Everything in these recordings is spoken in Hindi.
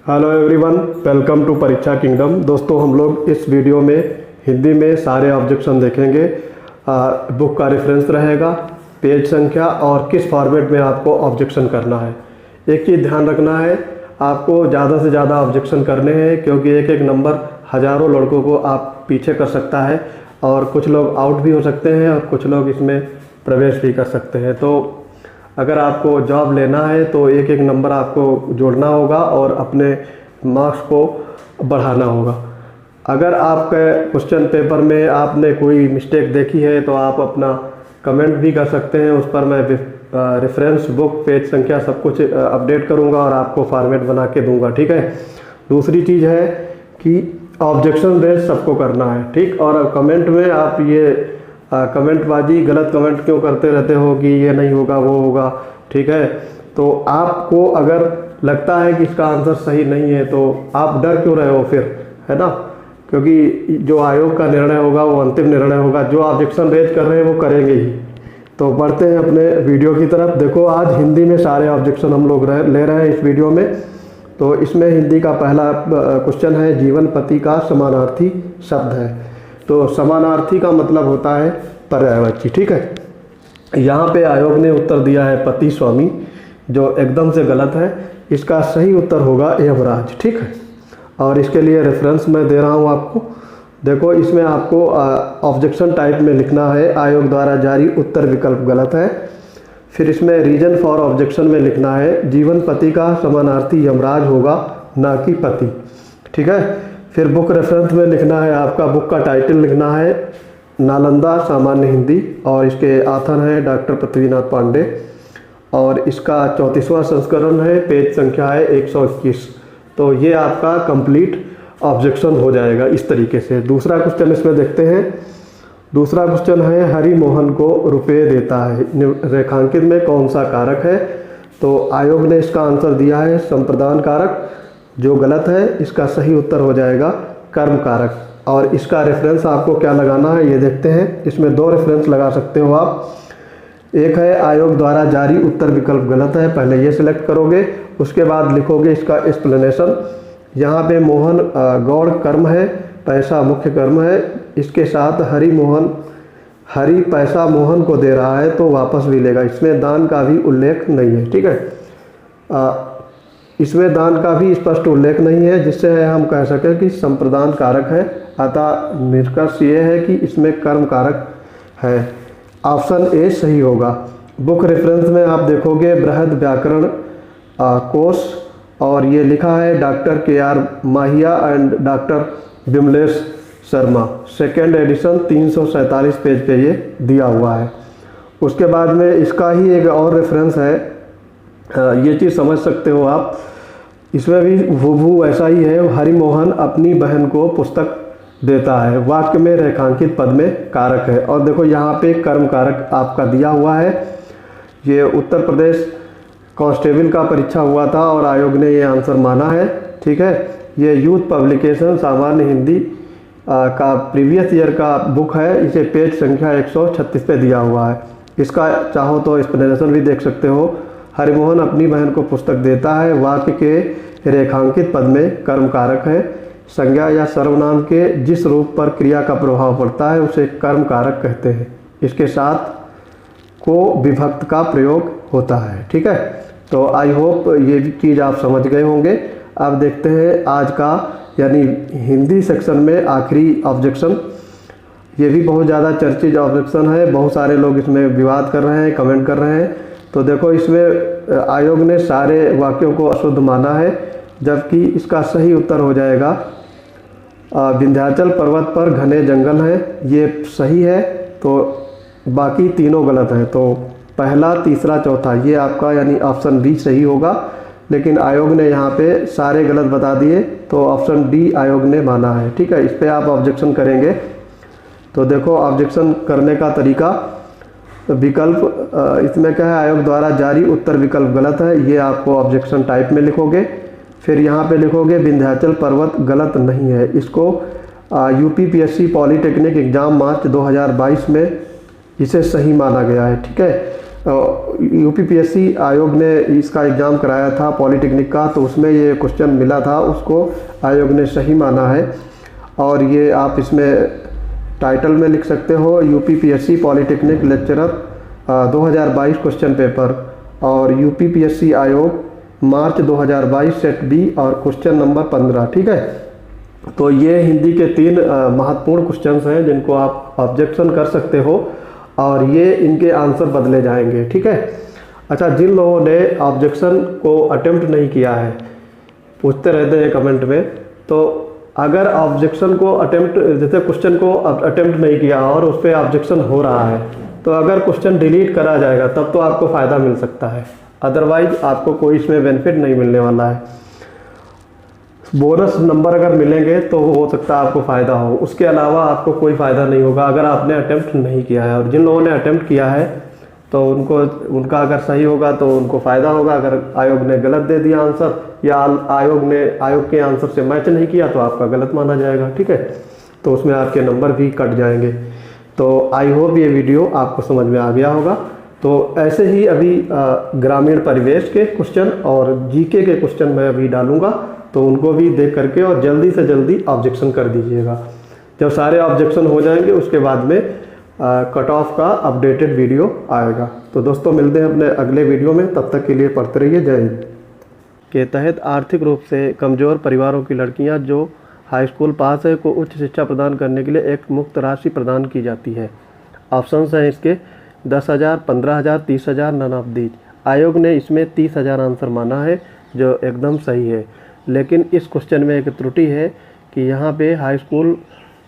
हेलो एवरीवन, वेलकम टू परीक्षा किंगडम। दोस्तों, हम लोग इस वीडियो में हिंदी में सारे ऑब्जेक्शन देखेंगे। बुक का रेफरेंस रहेगा, पेज संख्या और किस फॉर्मेट में आपको ऑब्जेक्शन करना है। एक चीज़ ध्यान रखना है, आपको ज़्यादा से ज़्यादा ऑब्जेक्शन करने हैं, क्योंकि एक एक नंबर हज़ारों लड़कों को आप पीछे कर सकता है और कुछ लोग आउट भी हो सकते हैं और कुछ लोग इसमें प्रवेश भी कर सकते हैं। तो अगर आपको जॉब लेना है तो एक एक नंबर आपको जोड़ना होगा और अपने मार्क्स को बढ़ाना होगा। अगर आपके क्वेश्चन पेपर में आपने कोई मिस्टेक देखी है तो आप अपना कमेंट भी कर सकते हैं, उस पर मैं रेफरेंस बुक पेज संख्या सब कुछ अपडेट करूंगा और आपको फॉर्मेट बना के दूंगा, ठीक है। दूसरी चीज़ है कि ऑब्जेक्शन रेज सबको करना है, ठीक। और कमेंट में आप ये कमेंटबाजी गलत कमेंट क्यों करते रहते हो कि ये नहीं होगा वो होगा, ठीक है। तो आपको अगर लगता है कि इसका आंसर सही नहीं है तो आप डर क्यों रहे हो फिर, है ना। क्योंकि जो आयोग का निर्णय होगा वो अंतिम निर्णय होगा, जो ऑब्जेक्शन रेज कर रहे हैं वो करेंगे ही। तो बढ़ते हैं अपने वीडियो की तरफ। देखो, आज हिंदी में सारे ऑब्जेक्शन हम लोग ले रहे हैं इस वीडियो में। तो इसमें हिंदी का पहला क्वेश्चन है, जीवन पति का समानार्थी शब्द है। तो समानार्थी का मतलब होता है पर्यायवाची, ठीक है। यहाँ पे आयोग ने उत्तर दिया है पति स्वामी, जो एकदम से गलत है। इसका सही उत्तर होगा यमराज, ठीक है। और इसके लिए रेफरेंस मैं दे रहा हूँ आपको। देखो, इसमें आपको ऑब्जेक्शन टाइप में लिखना है, आयोग द्वारा जारी उत्तर विकल्प गलत है। फिर इसमें रीजन फॉर ऑब्जेक्शन में लिखना है, जीवन पति का समानार्थी यमराज होगा, ना कि पति, ठीक है। फिर बुक रेफरेंस में लिखना है, आपका बुक का टाइटल लिखना है नालंदा सामान्य हिंदी, और इसके आथर हैं डॉक्टर पृथ्वीनाथ पांडे, और इसका 34वां संस्करण है, पेज संख्या है 121। तो ये आपका कंप्लीट ऑब्जेक्शन हो जाएगा इस तरीके से। दूसरा क्वेश्चन इसमें देखते हैं। दूसरा क्वेश्चन है, हरि मोहन को रुपये देता है, रेखांकित में कौन सा कारक है। तो आयोग ने इसका आंसर दिया है संप्रदान कारक, जो गलत है। इसका सही उत्तर हो जाएगा कर्म कारक। और इसका रेफरेंस आपको क्या लगाना है ये देखते हैं। इसमें दो रेफरेंस लगा सकते हो आप। एक है आयोग द्वारा जारी उत्तर विकल्प गलत है, पहले ये सिलेक्ट करोगे, उसके बाद लिखोगे इसका एक्सप्लेनेशन। यहाँ पे मोहन गौड़ कर्म है, पैसा मुख्य कर्म है। इसके साथ हरि पैसा मोहन को दे रहा है तो वापस भी लेगा। इसमें दान का भी उल्लेख नहीं है, ठीक है। इसमें दान का भी स्पष्ट उल्लेख नहीं है, जिससे हम कह सकें कि संप्रदान कारक है। अतः निष्कर्ष ये है कि इसमें कर्म कारक है। ऑप्शन ए सही होगा। बुक रेफरेंस में आप देखोगे बृहद व्याकरण कोश, और ये लिखा है डॉक्टर KR माहिया and doctor Vimlesh Sharma, second edition 347 page पे ये दिया हुआ है। उसके बाद में इसका ही एक और रेफरेंस है, ये चीज़ समझ सकते हो आप। इसमें भी हूबहू ऐसा ही है, हरिमोहन अपनी बहन को पुस्तक देता है, वाक्य में रेखांकित पद में कारक है। और देखो यहाँ पे कर्म कारक आपका दिया हुआ है। ये उत्तर प्रदेश कांस्टेबल का परीक्षा हुआ था और आयोग ने ये आंसर माना है, ठीक है। ये यूथ पब्लिकेशन सामान्य हिंदी का प्रीवियस ईयर का बुक है। इसे पेज संख्या 136 पे दिया हुआ है। इसका चाहो तो एक्सप्लेनेशन भी देख सकते हो। हरिमोहन अपनी बहन को पुस्तक देता है, वाक्य के रेखांकित पद में कर्म कारक है। संज्ञा या सर्वनाम के जिस रूप पर क्रिया का प्रभाव पड़ता है उसे कर्म कारक कहते हैं। इसके साथ को विभक्त का प्रयोग होता है, ठीक है। तो आई होप ये भी चीज़ आप समझ गए होंगे। अब देखते हैं आज का यानी हिंदी सेक्शन में आखिरी ऑब्जेक्शन। ये भी बहुत ज़्यादा चर्चित ऑब्जेक्शन है, बहुत सारे लोग इसमें विवाद कर रहे हैं, कमेंट कर रहे हैं। तो देखो, इसमें आयोग ने सारे वाक्यों को अशुद्ध माना है, जबकि इसका सही उत्तर हो जाएगा विंध्याचल पर्वत पर घने जंगल हैं, ये सही है। तो बाकी तीनों गलत हैं। तो पहला, तीसरा, चौथा ये आपका यानी ऑप्शन डी सही होगा, लेकिन आयोग ने यहाँ पे सारे गलत बता दिए, तो ऑप्शन डी आयोग ने माना है, ठीक है। इस पर आप ऑब्जेक्शन करेंगे। तो देखो, ऑब्जेक्शन करने का तरीका, विकल्प इसमें क्या है, आयोग द्वारा जारी उत्तर विकल्प गलत है, ये आपको ऑब्जेक्शन टाइप में लिखोगे। फिर यहाँ पे लिखोगे विंध्याचल पर्वत गलत नहीं है, इसको UPPSC पॉलीटेक्निक एग्जाम मार्च 2022 में इसे सही माना गया है, ठीक है। यूपीपीएससी आयोग ने इसका एग्ज़ाम कराया था पॉलिटेक्निक का, तो उसमें ये क्वेश्चन मिला था, उसको आयोग ने सही माना है। और ये आप इसमें टाइटल में लिख सकते हो, UPPSC polytechnic lecturer 2022 question paper, और यूपीपीएससी आयोग मार्च 2022 सेट बी और क्वेश्चन नंबर 15। ठीक है, तो ये हिंदी के 3 महत्वपूर्ण क्वेश्चंस हैं जिनको आप ऑब्जेक्शन कर सकते हो, और ये इनके आंसर बदले जाएंगे। ठीक है। अच्छा, जिन लोगों ने ऑब्जेक्शन को अटेम्प्ट नहीं किया है, पूछते रहते हैं कमेंट में, तो अगर ऑब्जेक्शन को अटेम्प्ट, जैसे क्वेश्चन को अटेम्प्ट नहीं किया और उस पर ऑब्जेक्शन हो रहा है, तो अगर क्वेश्चन डिलीट करा जाएगा तब तो आपको फ़ायदा मिल सकता है, अदरवाइज आपको कोई इसमें बेनिफिट नहीं मिलने वाला है। बोनस नंबर अगर मिलेंगे तो हो सकता है आपको फ़ायदा हो, उसके अलावा आपको कोई फ़ायदा नहीं होगा अगर आपने अटेम्प्ट नहीं किया है। और जिन लोगों ने अटेम्प्ट किया है तो उनका अगर सही होगा तो उनको फ़ायदा होगा, अगर आयोग ने गलत दे दिया आंसर या आयोग के आंसर से मैच नहीं किया तो आपका गलत माना जाएगा। ठीक है, तो उसमें आपके नंबर भी कट जाएंगे। तो आई होप ये वीडियो आपको समझ में आ गया होगा। तो ऐसे ही अभी ग्रामीण परिवेश के क्वेश्चन और जीके के क्वेश्चन मैं अभी डालूंगा, तो उनको भी देख करके और जल्दी से जल्दी ऑब्जेक्शन कर दीजिएगा। जब सारे ऑब्जेक्शन हो जाएंगे उसके बाद में कट ऑफ का अपडेटेड वीडियो आएगा। तो दोस्तों मिलते हैं अपने अगले वीडियो में, तब तक के लिए पढ़ते रहिए। जय हिंद। के तहत आर्थिक रूप से कमज़ोर परिवारों की लड़कियां जो हाई स्कूल पास है को उच्च शिक्षा प्रदान करने के लिए एक मुक्त राशि प्रदान की जाती है। ऑप्शंस हैं इसके 10,000, 15,000, 30,000, नन ऑफ दीज। आयोग ने इसमें 30,000 आंसर माना है, जो एकदम सही है। लेकिन इस क्वेश्चन में एक त्रुटि है कि यहाँ पे हाई स्कूल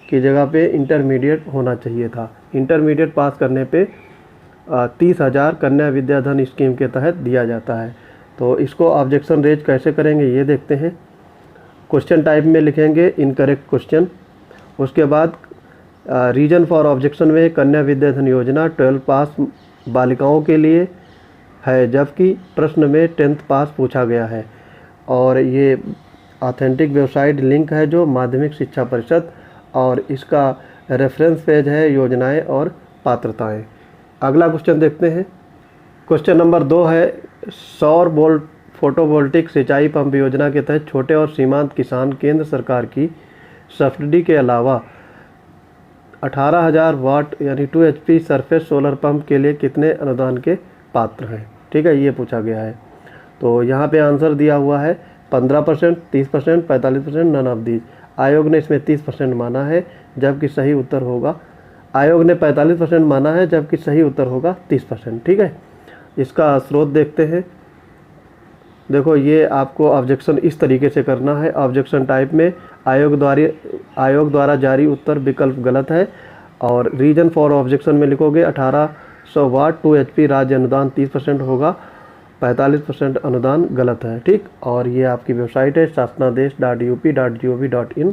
की जगह पे इंटरमीडिएट होना चाहिए था। इंटरमीडिएट पास करने पे 30,000 कन्या विद्याधन स्कीम के तहत दिया जाता है। तो इसको ऑब्जेक्शन रेज कैसे करेंगे ये देखते हैं। क्वेश्चन टाइप में लिखेंगे इनकरेक्ट क्वेश्चन, उसके बाद रीजन फॉर ऑब्जेक्शन में कन्या विद्याधन योजना 12 पास बालिकाओं के लिए है, जबकि प्रश्न में 10th पास पूछा गया है। और ये ऑथेंटिक वेबसाइट लिंक है जो माध्यमिक शिक्षा परिषद, और इसका रेफरेंस पेज है योजनाएं और पात्रताएं। अगला क्वेश्चन देखते हैं। क्वेश्चन नंबर 2 है सौर फोटोवोल्टिक सिंचाई पंप योजना के तहत छोटे और सीमांत किसान केंद्र सरकार की सब्सिडी के अलावा 18,000 वाट यानी 2 HP सरफेस सोलर पंप के लिए कितने अनुदान के पात्र हैं। ठीक है, ये पूछा गया है। तो यहाँ पे आंसर दिया हुआ है 15%, 30%, 45%, नन ऑफ दीज। आयोग ने इसमें 30% माना है, जबकि सही उत्तर होगा, आयोग ने 45% माना है, जबकि सही उत्तर होगा 30%। ठीक है, इसका स्रोत देखते हैं। देखो, ये आपको ऑब्जेक्शन इस तरीके से करना है। ऑब्जेक्शन टाइप में आयोग द्वारा जारी उत्तर विकल्प गलत है, और रीजन फॉर ऑब्जेक्शन में लिखोगे 1800 वाट 2 HP राज्य अनुदान 30% होगा, 45% अनुदान गलत है। ठीक, और ये आपकी वेबसाइट है shasnadesh.up.gov.in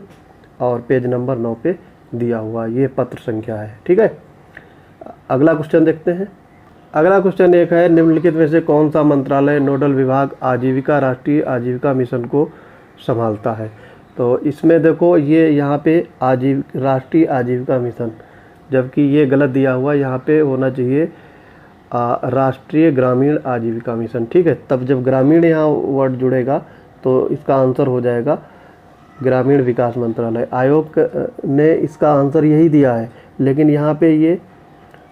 और पेज नंबर 9 पे दिया हुआ ये पत्र संख्या है। ठीक है, अगला क्वेश्चन देखते हैं। अगला क्वेश्चन एक है निम्नलिखित में से कौन सा मंत्रालय नोडल विभाग आजीविका राष्ट्रीय आजीविका मिशन को संभालता है। तो इसमें देखो ये यहाँ पे राष्ट्रीय आजीविका मिशन, जबकि ये गलत दिया हुआ, यहाँ पे होना चाहिए राष्ट्रीय ग्रामीण आजीविका मिशन। ठीक है, तब जब ग्रामीण यहाँ वर्ड जुड़ेगा तो इसका आंसर हो जाएगा ग्रामीण विकास मंत्रालय। आयोग ने इसका आंसर यही दिया है, लेकिन यहाँ पे ये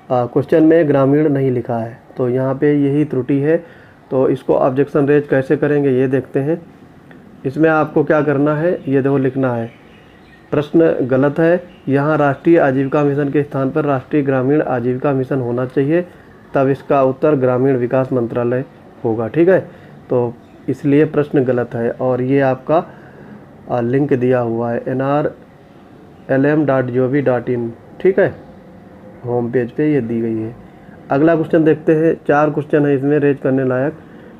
क्वेश्चन में ग्रामीण नहीं लिखा है, तो यहाँ पे यही त्रुटि है। तो इसको ऑब्जेक्शन रेज कैसे करेंगे ये देखते हैं। इसमें आपको क्या करना है, ये देखो लिखना है प्रश्न गलत है, यहाँ राष्ट्रीय आजीविका मिशन के स्थान पर राष्ट्रीय ग्रामीण आजीविका मिशन होना चाहिए, तब इसका उत्तर ग्रामीण विकास मंत्रालय होगा। ठीक है, तो इसलिए प्रश्न गलत है। और ये आपका लिंक दिया हुआ है nrlm.gov.in। ठीक है, होम पेज पे ये दी गई है। अगला क्वेश्चन देखते हैं। 4 क्वेश्चन है इसमें रेज करने लायक।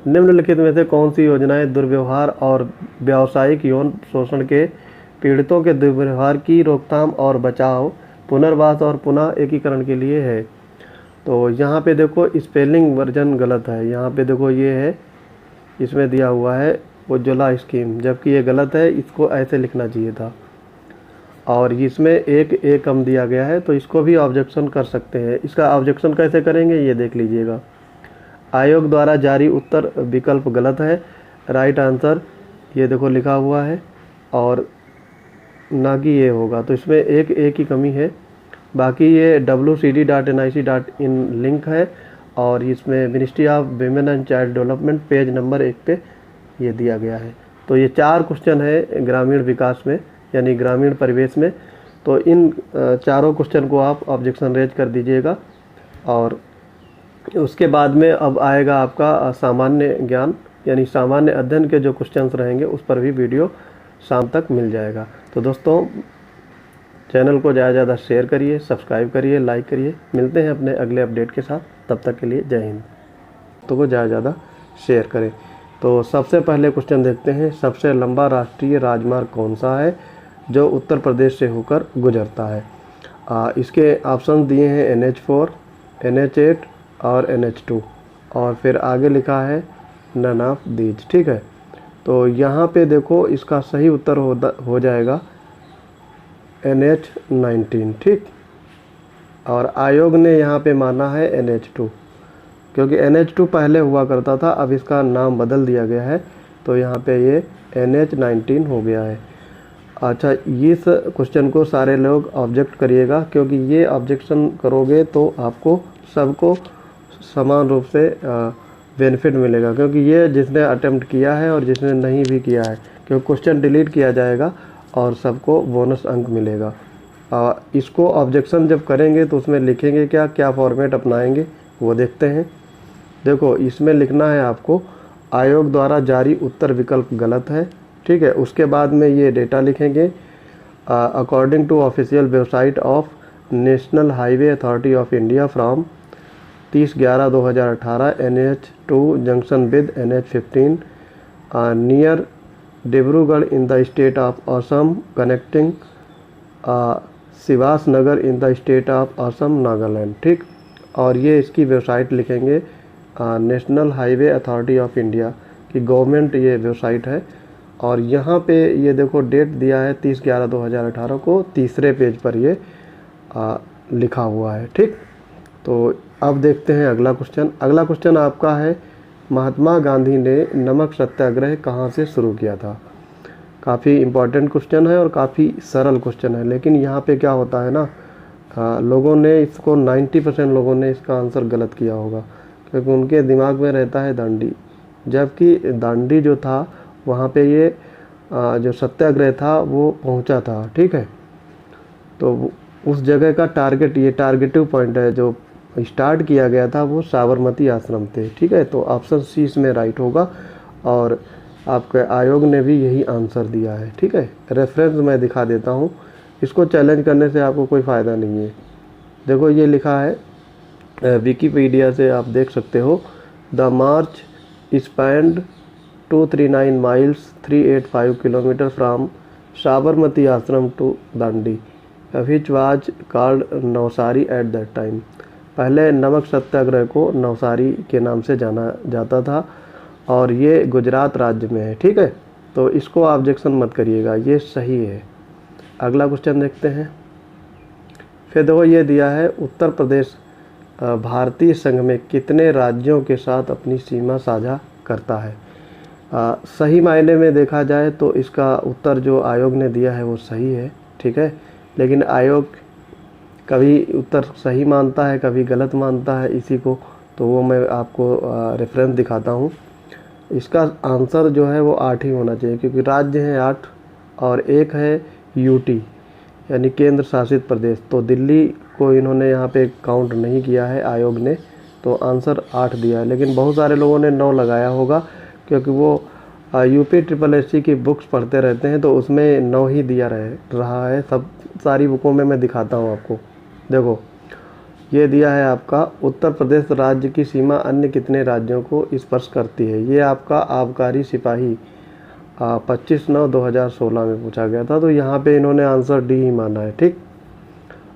निम्नलिखित में से कौन सी योजनाएं दुर्व्यवहार और व्यावसायिक यौन शोषण के पीड़ितों के दुर्व्यवहार की रोकथाम और बचाव, पुनर्वास और पुनः एकीकरण के लिए है। तो यहाँ पे देखो स्पेलिंग वर्जन गलत है। यहाँ पे देखो ये है, इसमें दिया हुआ है उज्ज्वला स्कीम, जबकि ये गलत है, इसको ऐसे लिखना चाहिए था। और इसमें एक कम दिया गया है, तो इसको भी ऑब्जेक्शन कर सकते हैं। इसका ऑब्जेक्शन कैसे करेंगे ये देख लीजिएगा। आयोग द्वारा जारी उत्तर विकल्प गलत है। राइट आंसर ये देखो लिखा हुआ है और ना कि ये होगा, तो इसमें एक ही कमी है। बाकी ये wcd.nic.in लिंक है और इसमें ministry of women and child development page number 1 पे ये दिया गया है। तो ये 4 क्वेश्चन है ग्रामीण विकास में यानी ग्रामीण परिवेश में। तो इन चारों क्वेश्चन को आप ऑब्जेक्शन रेज कर दीजिएगा और उसके बाद में अब आएगा आपका सामान्य ज्ञान यानी सामान्य अध्ययन के जो क्वेश्चंस रहेंगे उस पर भी वीडियो शाम तक मिल जाएगा। तो दोस्तों चैनल को ज़्यादा शेयर करिए, सब्सक्राइब करिए, लाइक करिए। मिलते हैं अपने अगले अपडेट के साथ, तब तक के लिए जय हिंद। तो को ज़्यादा शेयर करें। तो सबसे पहले क्वेश्चन देखते हैं, सबसे लंबा राष्ट्रीय राजमार्ग कौन सा है जो उत्तर प्रदेश से होकर गुजरता है। इसके ऑप्शन दिए हैं NH4, NH8 और NH2 और फिर आगे लिखा है नन ऑफ दीज। ठीक है, तो यहाँ पे देखो इसका सही उत्तर हो जाएगा NH19। ठीक, और आयोग ने यहाँ पे माना है NH2 क्योंकि NH2 पहले हुआ करता था, अब इसका नाम बदल दिया गया है तो यहाँ पे ये NH19 हो गया है। अच्छा, इस क्वेश्चन को सारे लोग ऑब्जेक्ट करिएगा क्योंकि ये ऑब्जेक्शन करोगे तो आपको सबको समान रूप से बेनिफिट मिलेगा, क्योंकि ये जिसने अटेम्प्ट किया है और जिसने नहीं भी किया है, क्योंकि क्वेश्चन डिलीट किया जाएगा और सबको बोनस अंक मिलेगा। इसको ऑब्जेक्शन जब करेंगे तो उसमें लिखेंगे क्या फॉर्मेट अपनाएंगे वो देखते हैं। देखो इसमें लिखना है आपको आयोग द्वारा जारी उत्तर विकल्प गलत है। ठीक है, उसके बाद में ये डेटा लिखेंगे according to official website of national highway authority of India from 30/11/2018 NH2 junction with NH15 near Dibrugarh in the state of Assam connecting सिवास नगर in the state of Assam Nagaland. ठीक, और ये इसकी वेबसाइट लिखेंगे national highway authority of India की गवर्नमेंट ये वेबसाइट है। और यहाँ पे ये देखो डेट दिया है 30/11/2018 को, तीसरे पेज पर ये लिखा हुआ है। ठीक, तो अब देखते हैं अगला क्वेश्चन। अगला क्वेश्चन आपका है महात्मा गांधी ने नमक सत्याग्रह कहाँ से शुरू किया था। काफ़ी इम्पोर्टेंट क्वेश्चन है और काफ़ी सरल क्वेश्चन है, लेकिन यहाँ पे क्या होता है ना, लोगों ने इसको 90% लोगों ने इसका आंसर गलत किया होगा क्योंकि उनके दिमाग में रहता है दांडी, जबकि दांडी जो था वहाँ पे ये जो सत्याग्रह था वो पहुँचा था। ठीक है, तो उस जगह का टारगेटिव पॉइंट है, जो स्टार्ट किया गया था वो साबरमती आश्रम थे। ठीक है, तो ऑप्शन सी इसमें राइट होगा और आपके आयोग ने भी यही आंसर दिया है। ठीक है, रेफरेंस मैं दिखा देता हूँ, इसको चैलेंज करने से आपको कोई फ़ायदा नहीं है। देखो ये लिखा है विकीपीडिया से, आप देख सकते हो the march spanned 239 miles 385 kilometre from Sabarmati Ashram to Dandi which was called Navsari at that time. पहले नमक सत्याग्रह को नवसारी के नाम से जाना जाता था और ये गुजरात राज्य में है। ठीक है, तो इसको ऑब्जेक्शन मत करिएगा, ये सही है। अगला क्वेश्चन देखते हैं। फिर देखो ये दिया है उत्तर प्रदेश भारतीय संघ में कितने राज्यों के साथ अपनी सीमा साझा करता है। सही मायने में देखा जाए तो इसका उत्तर जो आयोग ने दिया है वो सही है। ठीक है, लेकिन आयोग कभी उत्तर सही मानता है कभी गलत मानता है इसी को, तो वो मैं आपको रेफरेंस दिखाता हूँ। इसका आंसर जो है वो 8 ही होना चाहिए क्योंकि राज्य हैं 8 और एक है यूटी यानी केंद्र शासित प्रदेश, तो दिल्ली को इन्होंने यहाँ पे काउंट नहीं किया है आयोग ने, तो आंसर 8 दिया है। लेकिन बहुत सारे लोगों ने 9 लगाया होगा क्योंकि वो UPSSC की बुक्स पढ़ते रहते हैं, तो उसमें 9 ही दिया रहा है। सारी बुकों में मैं दिखाता हूँ आपको। देखो ये दिया है आपका उत्तर प्रदेश राज्य की सीमा अन्य कितने राज्यों को स्पर्श करती है। ये आपका आबकारी सिपाही 25/9/2016 में पूछा गया था, तो यहाँ पे इन्होंने आंसर डी ही माना है। ठीक,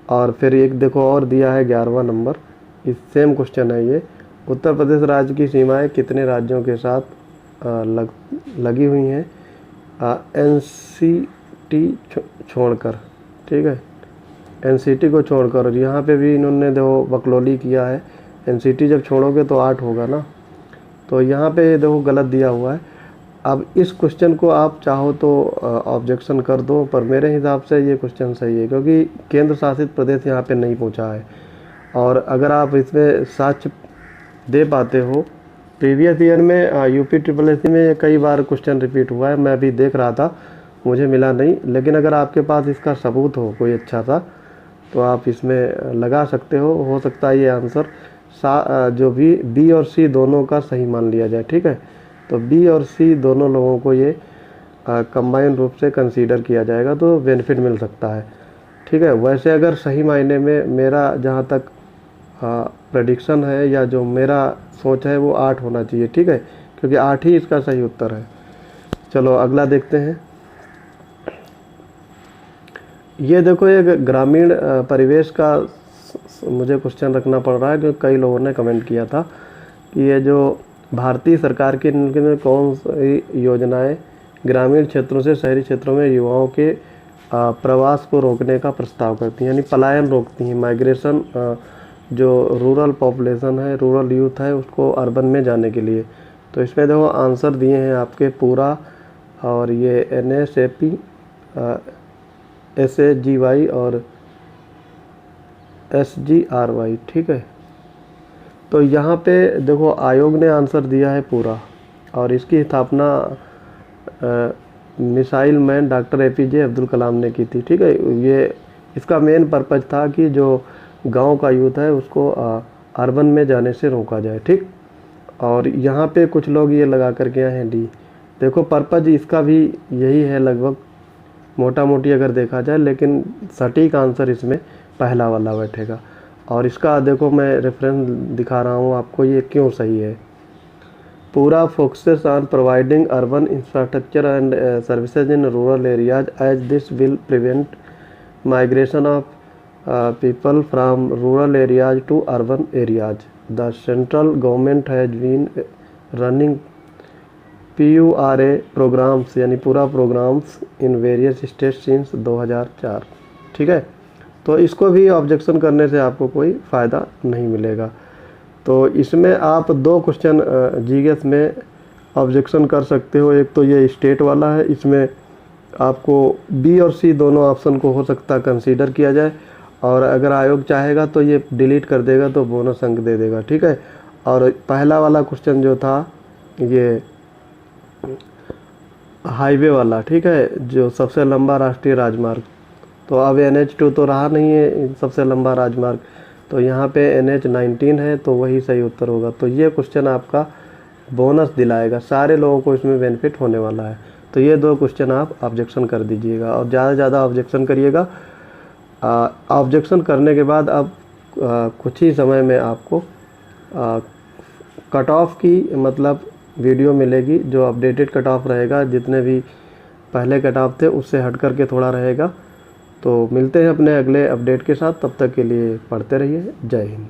और फिर एक देखो और दिया है 11वां नंबर, इस सेम क्वेश्चन है ये, उत्तर प्रदेश राज्य की सीमाएं कितने राज्यों के साथ लगी हुई हैं NCT छोड़कर। ठीक है, NCT को छोड़कर, और यहाँ पे भी इन्होंने देखो बकलौली किया है। NCT जब छोड़ोगे तो 8 होगा ना, तो यहाँ पे देखो गलत दिया हुआ है। अब इस क्वेश्चन को आप चाहो तो ऑब्जेक्शन कर दो, पर मेरे हिसाब से ये क्वेश्चन सही है, क्योंकि केंद्र शासित प्रदेश यहाँ पे नहीं पहुँचा है। और अगर आप इसमें साक्ष्य दे पाते हो, प्रीवियस ईयर में यूपी ट्रिपल एस में कई बार क्वेश्चन रिपीट हुआ है, मैं अभी देख रहा था, मुझे मिला नहीं। लेकिन अगर आपके पास इसका सबूत हो कोई अच्छा सा, तो आप इसमें लगा सकते हो सकता है ये आंसर जो भी बी और सी दोनों का सही मान लिया जाए। ठीक है, तो बी और सी दोनों लोगों को ये कंबाइन रूप से कंसीडर किया जाएगा, तो बेनिफिट मिल सकता है। ठीक है, वैसे अगर सही मायने में मेरा जहाँ तक प्रेडिक्शन है या जो मेरा सोच है वो 8 होना चाहिए। ठीक है, क्योंकि 8 ही इसका सही उत्तर है। चलो अगला देखते हैं। ये देखो एक ग्रामीण परिवेश का मुझे क्वेश्चन रखना पड़ रहा है, क्योंकि कई लोगों ने कमेंट किया था कि ये जो भारतीय सरकार की कौन सी योजनाएं ग्रामीण क्षेत्रों से शहरी क्षेत्रों में युवाओं के प्रवास को रोकने का प्रस्ताव करती हैं, यानी पलायन रोकती हैं, माइग्रेशन, जो रूरल पॉपुलेशन है, रूरल यूथ है, उसको अर्बन में जाने के लिए। तो इसमें देखो आंसर दिए हैं आपके पूरा, और ये NSAP, SAGY और SGRY। ठीक है, तो यहाँ पे देखो आयोग ने आंसर दिया है पूरा, और इसकी स्थापना missile man doctor APJ Abdul Kalam ने की थी। ठीक है, ये इसका मेन पर्पज था कि जो गांव का यूथ है उसको अर्बन में जाने से रोका जाए। ठीक, और यहाँ पे कुछ लोग ये लगा कर के आए हैं डी। देखो पर्पज इसका भी यही है लगभग, मोटा मोटी अगर देखा जाए, लेकिन सटीक आंसर इसमें पहला वाला बैठेगा। और इसका देखो मैं रेफरेंस दिखा रहा हूँ आपको, ये क्यों सही है। PURA focuses on providing urban infrastructure and services in rural areas as this will prevent migration of people from rural areas to urban areas. The central government has been running PURA programs, यानी PURA programs in various states since 2004। ठीक है, तो इसको भी ऑब्जेक्शन करने से आपको कोई फ़ायदा नहीं मिलेगा। तो इसमें आप 2 क्वेश्चन जीएस में ऑब्जेक्शन कर सकते हो। एक तो ये स्टेट वाला है, इसमें आपको बी और सी दोनों ऑप्शन को हो सकता है कंसीडर किया जाए, और अगर आयोग चाहेगा तो ये डिलीट कर देगा, तो बोनस अंक दे देगा। ठीक है, और पहला वाला क्वेश्चन जो था ये हाईवे वाला, ठीक है, जो सबसे लंबा राष्ट्रीय राजमार्ग, तो अब NH2 तो रहा नहीं है सबसे लंबा राजमार्ग, तो यहाँ पे NH19 है, तो वही सही उत्तर होगा। तो ये क्वेश्चन आपका बोनस दिलाएगा, सारे लोगों को इसमें बेनिफिट होने वाला है। तो ये 2 क्वेश्चन आप ऑब्जेक्शन कर दीजिएगा, और ज़्यादा से ज़्यादा ऑब्जेक्शन करिएगा। ऑब्जेक्शन करने के बाद अब कुछ ही समय में आपको कट ऑफ की मतलब वीडियो मिलेगी, जो अपडेटेड कट ऑफ रहेगा, जितने भी पहले कट ऑफ थे उससे हट करके थोड़ा रहेगा। तो मिलते हैं अपने अगले अपडेट के साथ, तब तक के लिए पढ़ते रहिए। जय हिंद।